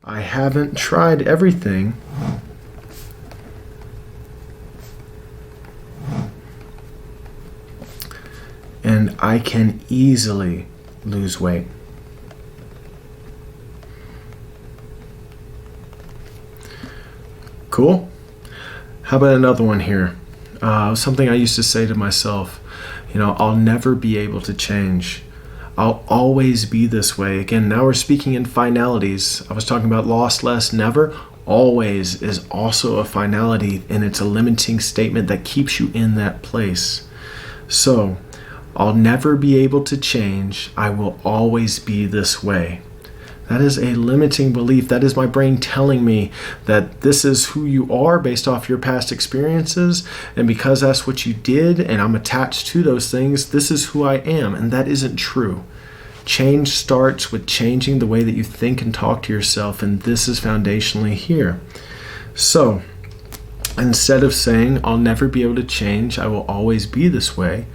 I haven't tried everything. And I can easily lose weight. Cool? How about another one here? Something I used to say to myself, I'll never be able to change. I'll always be this way. Again, now we're speaking in finalities. I was talking about lost, less, never. Always is also a finality, and it's a limiting statement that keeps you in that place. So, I'll never be able to change. I will always be this way. That is a limiting belief. That is my brain telling me that this is who you are based off your past experiences. And because that's what you did and I'm attached to those things, this is who I am. And that isn't true. Change starts with changing the way that you think and talk to yourself. And this is foundationally here. So instead of saying, I'll never be able to change, I will always be this way.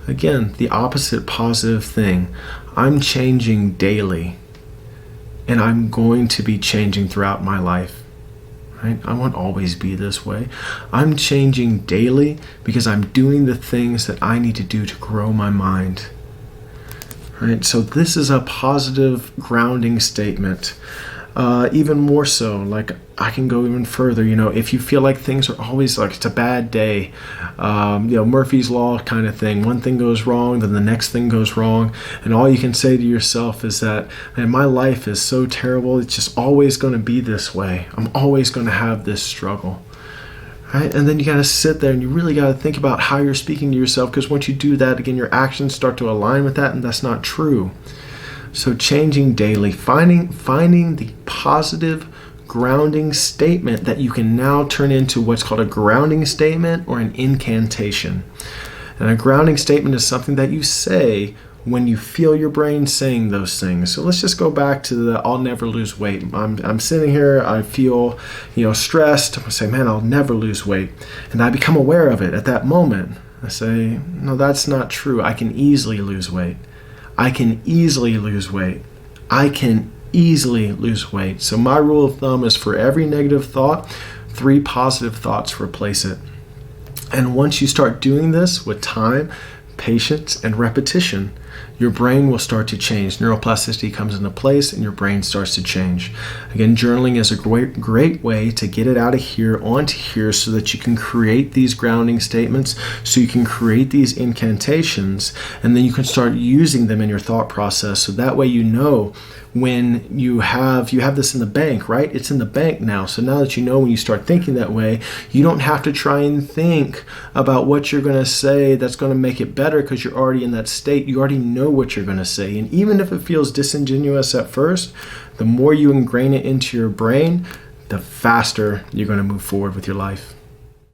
Again, the opposite positive thing. I'm changing daily. And I'm going to be changing throughout my life. Right? I won't always be this way. I'm changing daily because I'm doing the things that I need to do to grow my mind. Right? So this is a positive grounding statement. Even more so, like I can go even further. If you feel like things are always like it's a bad day, Murphy's Law kind of thing. One thing goes wrong, then the next thing goes wrong, and all you can say to yourself is that, man, my life is so terrible. It's just always going to be this way. I'm always going to have this struggle. Right? And then you got to sit there and you really got to think about how you're speaking to yourself, because once you do that, again, your actions start to align with that, and that's not true. So changing daily, finding the positive grounding statement that you can now turn into what's called a grounding statement or an incantation. And a grounding statement is something that you say when you feel your brain saying those things. So let's just go back to the I'll never lose weight. I'm sitting here, I feel stressed. I say, man, I'll never lose weight. And I become aware of it at that moment. I say, no, that's not true. I can easily lose weight. I can easily lose weight. I can easily lose weight. So my rule of thumb is for every negative thought, 3 positive thoughts replace it. And once you start doing this with time, patience, and repetition, your brain will start to change. Neuroplasticity comes into place and your brain starts to change. Again, journaling is a great way to get it out of here onto here so that you can create these grounding statements, so you can create these incantations, and then you can start using them in your thought process. So that way when you have this in the bank, right? It's in the bank now. So now that when you start thinking that way, you don't have to try and think about what you're going to say that's going to make it better, because you're already in that state. You already know what you're going to say. And even if it feels disingenuous at first, the more you ingrain it into your brain, the faster you're going to move forward with your life.